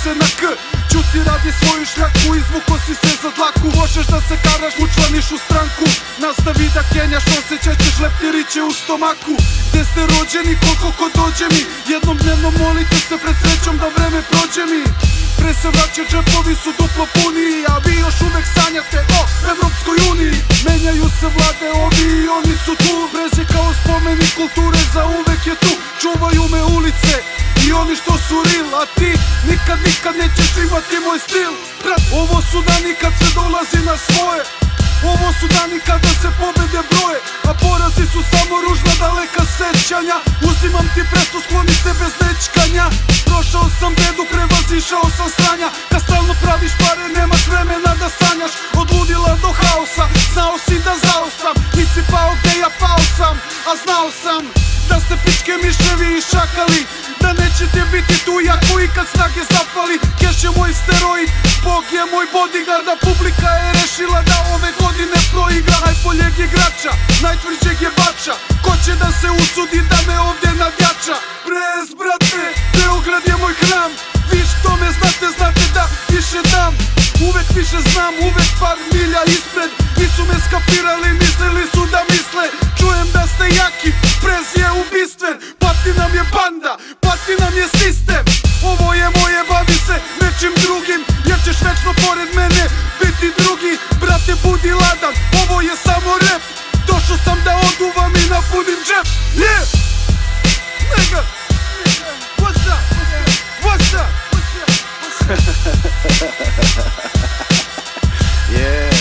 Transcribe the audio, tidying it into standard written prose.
se na K. Ćuti, radi svoju šljaku, izvuko si se za dlaku. Možeš da se karaš, učlaniš u stranku. Nastavi da kenjaš, osjećat ćeš leptiriće u stomaku. Gde ste rođeni, koliko ko dođe mi. Jednom dnevno molite se pred srećom da vreme prođe mi. Pre se vraća, džepovi su duplo puniji, a vi još uvek sanjate o Evropskoj uniji. Menjaju se vlade, ovi i oni su tu. Brez je kao spomenik kulture, za uvek je tu. Čuvaju me ulice i oni što su real, a ti nikad nećeš imati moj stil. Brat, ovo su dani kad se dolazi na svoje. Ovo su dani kada se pobede broje, a porazi su samo ružna daleka sećanja. Uzimam ti presto, skloni se bez nećkanja. Prošao sam bedu, prevazišao sam sranja. Kad stalno praviš pare, nemaš vremena da sanjaš. Od ludila do haosa, znao si da zao sam. Nisi pao gde ja pao sam, a znao sam da ste pičke miševi i šakali. Da nećete biti tu jako i kad snage zapali. Keš je moj steroid, Bog je moj bodyguard, a publika je rešila da ove godine proigra. Najboljeg igrača, najtvrđeg je bača. Ko će da se usudi da me ovdje nadjača? Brez, brate, Beograd je moj hram. Vi što me znate da više dam. Uvek više znam, uvek par milja ispred. Nisu me skapirali, mislili su da misle. Čujem da ste jaki, Brez je ubistven. Pati nam je banda, pati nam je sistem. Ovo je moje, bavi se nečim drugim. Jer ćeš večno pored mene biti drugi. Brate, budi ladan, ovo je samo rap. Došao sam da oduvam i napunim džep. Yeah! Nigga! What's up? What's up? Yeah.